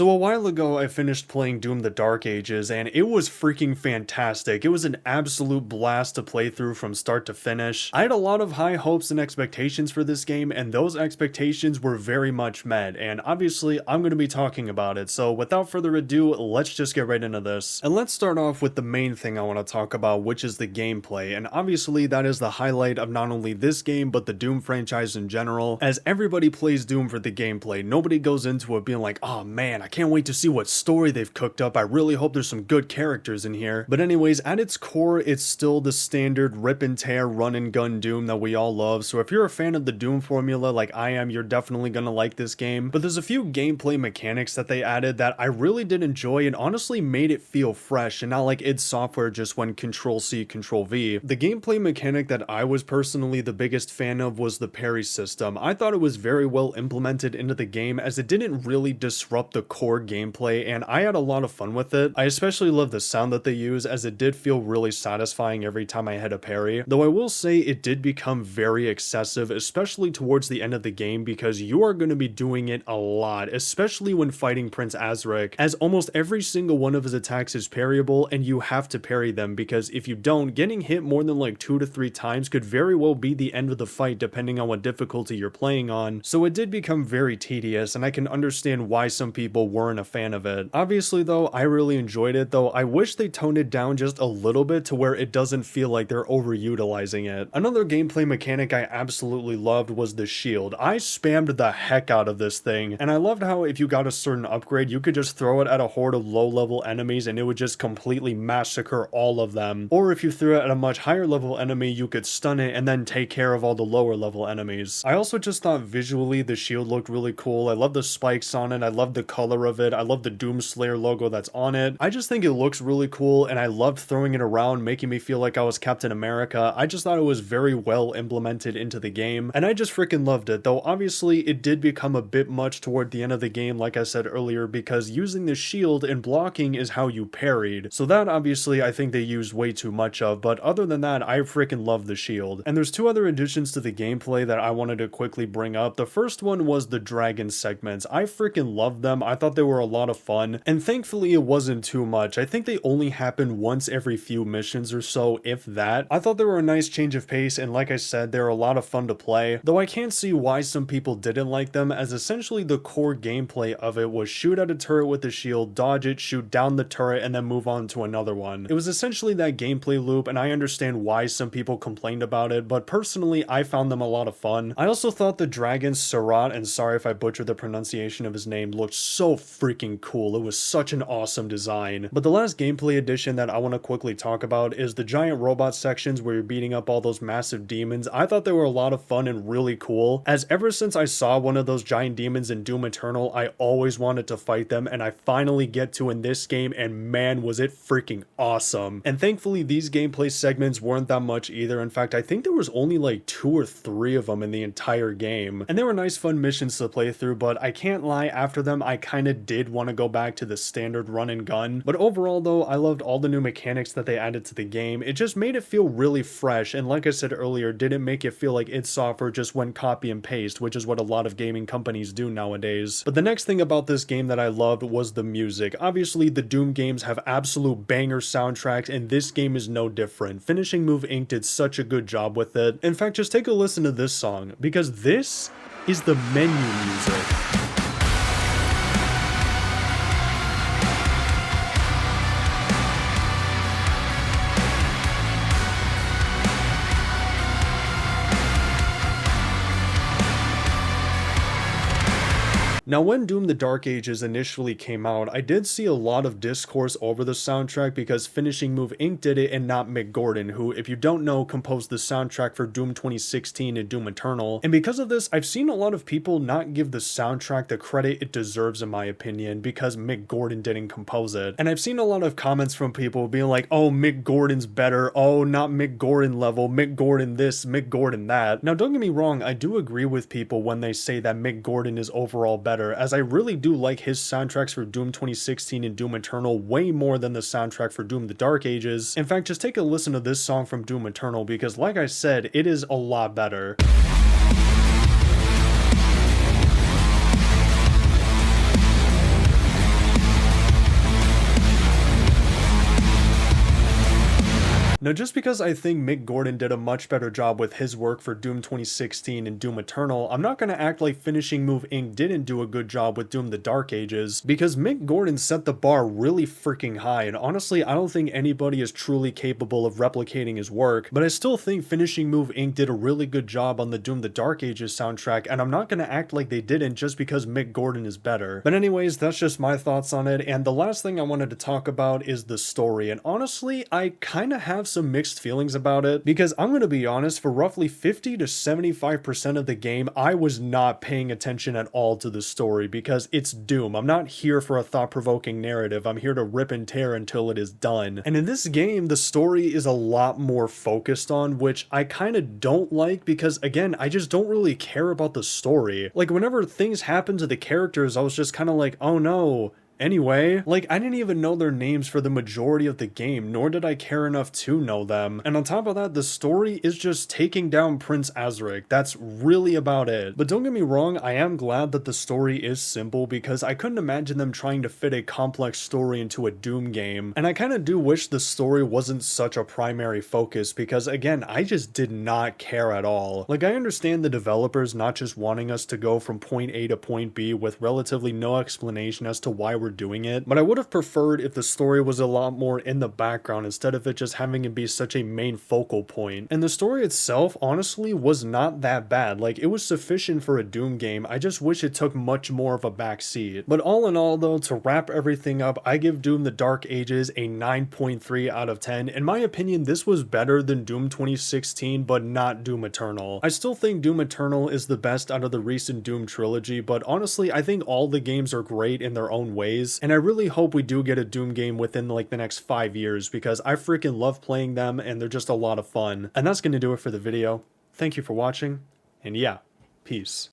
So a while ago I finished playing Doom the Dark Ages and it was freaking fantastic. It was an absolute blast to play through from start to finish. I had a lot of high hopes and expectations for this game, and those expectations were very much met, and obviously I'm going to be talking about it. So without further ado, let's just get right into this. And let's start off with the main thing I want to talk about, which is the gameplay. And obviously that is the highlight of not only this game but the Doom franchise in general, as everybody plays Doom for the gameplay. Nobody goes into it being like, oh man, I can't wait to see what story they've cooked up. I really hope there's some good characters in here. But anyways, at its core, it's still the standard rip and tear run and gun Doom that we all love. So if you're a fan of the Doom formula like I am, you're definitely gonna like this game. But there's a few gameplay mechanics that they added that I really did enjoy and honestly made it feel fresh and not like id Software just went Control-C, Control-V. The gameplay mechanic that I was personally the biggest fan of was the parry system. I thought it was very well implemented into the game as it didn't really disrupt the core gameplay, and I had a lot of fun with it. I especially love the sound that they use, as it did feel really satisfying every time I had a parry. Though I will say it did become very excessive, especially towards the end of the game, because you are going to be doing it a lot, especially when fighting Prince Azric, as almost every single one of his attacks is parryable and you have to parry them, because if you don't, getting hit more than like 2 to 3 times could very well be the end of the fight depending on what difficulty you're playing on. So it did become very tedious, and I can understand why some people weren't a fan of it. Obviously though, I really enjoyed it, though I wish they toned it down just a little bit to where it doesn't feel like they're overutilizing it. Another gameplay mechanic I absolutely loved was the shield. I spammed the heck out of this thing, and I loved how if you got a certain upgrade, you could just throw it at a horde of low level enemies and it would just completely massacre all of them. Or if you threw it at a much higher level enemy, you could stun it and then take care of all the lower level enemies. I also just thought visually the shield looked really cool. I love the spikes on it, I love the color of it, I love the Doomslayer logo that's on it. I just think it looks really cool, and I loved throwing it around, making me feel like I was Captain America. I just thought it was very well implemented into the game, and I just freaking loved it, though obviously it did become a bit much toward the end of the game, like I said earlier, because using the shield and blocking is how you parried. So that obviously I think they used way too much of, but other than that, I freaking love the shield. And there's 2 other additions to the gameplay that I wanted to quickly bring up. The first one was the dragon segments. I freaking loved them. I thought they were a lot of fun, and thankfully it wasn't too much. I think they only happened once every few missions or so, if that. I thought they were a nice change of pace, and like I said, they're a lot of fun to play, though I can't see why some people didn't like them, as essentially the core gameplay of it was shoot at a turret with a shield, dodge it, shoot down the turret, and then move on to another one. It was essentially that gameplay loop, and I understand why some people complained about it, but personally I found them a lot of fun. I also thought the dragon Surat, and sorry if I butchered the pronunciation of his name, looked so freaking cool. It was such an awesome design. But the last gameplay addition that I want to quickly talk about is the giant robot sections where you're beating up all those massive demons. I thought they were a lot of fun and really cool, as ever since I saw one of those giant demons in Doom Eternal, I always wanted to fight them, and I finally get to in this game, and man was it freaking awesome. And thankfully these gameplay segments weren't that much either. In fact, I think there was only like 2 or 3 of them in the entire game, and they were nice fun missions to play through, but I can't lie, after them I kinda did want to go back to the standard run and gun. But overall though, I loved all the new mechanics that they added to the game. It just made it feel really fresh, and like I said earlier, didn't make it feel like id Software just went copy and paste, which is what a lot of gaming companies do nowadays. But the next thing about this game that I loved was the music. Obviously the Doom games have absolute banger soundtracks, and this game is no different. Finishing Move Inc. did such a good job with it. In fact, just take a listen to this song, because this is the menu music. Now, when Doom the Dark Ages initially came out, I did see a lot of discourse over the soundtrack because Finishing Move Inc. did it and not Mick Gordon, who, if you don't know, composed the soundtrack for Doom 2016 and Doom Eternal. And because of this, I've seen a lot of people not give the soundtrack the credit it deserves, in my opinion, because Mick Gordon didn't compose it. And I've seen a lot of comments from people being like, oh, Mick Gordon's better, oh, not Mick Gordon level, Mick Gordon this, Mick Gordon that. Now, don't get me wrong, I do agree with people when they say that Mick Gordon is overall better, as I really do like his soundtracks for Doom 2016 and Doom Eternal way more than the soundtrack for Doom the Dark Ages. In fact, just take a listen to this song from Doom Eternal, because like I said, it is a lot better. Now, just because I think Mick Gordon did a much better job with his work for Doom 2016 and Doom Eternal, I'm not gonna act like Finishing Move Inc. didn't do a good job with Doom the Dark Ages, because Mick Gordon set the bar really freaking high, and honestly, I don't think anybody is truly capable of replicating his work, but I still think Finishing Move Inc. did a really good job on the Doom the Dark Ages soundtrack, and I'm not gonna act like they didn't just because Mick Gordon is better. But anyways, that's just my thoughts on it, and the last thing I wanted to talk about is the story, and honestly, I kinda have some mixed feelings about it, because I'm gonna be honest, for roughly 50 to 75% of the game, I was not paying attention at all to the story, because it's Doom. I'm not here for a thought-provoking narrative, I'm here to rip and tear until it is done. And in this game, the story is a lot more focused on, which I kinda don't like, because again, I just don't really care about the story. Like, whenever things happen to the characters, I was just kinda like, oh no. Anyway, like, I didn't even know their names for the majority of the game, nor did I care enough to know them. And on top of that, the story is just taking down Prince Azric. That's really about it. But don't get me wrong, I am glad that the story is simple, because I couldn't imagine them trying to fit a complex story into a Doom game. And I kinda do wish the story wasn't such a primary focus, because again, I just did not care at all. Like, I understand the developers not just wanting us to go from point A to point B with relatively no explanation as to why we're doing it, but I would have preferred if the story was a lot more in the background instead of it just having it be such a main focal point. And the story itself honestly was not that bad. Like, it was sufficient for a Doom game. I just wish it took much more of a backseat. But all in all though, to wrap everything up, I give Doom the Dark Ages a 9.3 out of 10. In my opinion, this was better than Doom 2016, but not Doom Eternal. I still think Doom Eternal is the best out of the recent Doom trilogy, but honestly, I think all the games are great in their own ways. And I really hope we do get a Doom game within like the next 5 years, because I freaking love playing them and they're just a lot of fun. And that's going to do it for the video. Thank you for watching, and yeah, peace.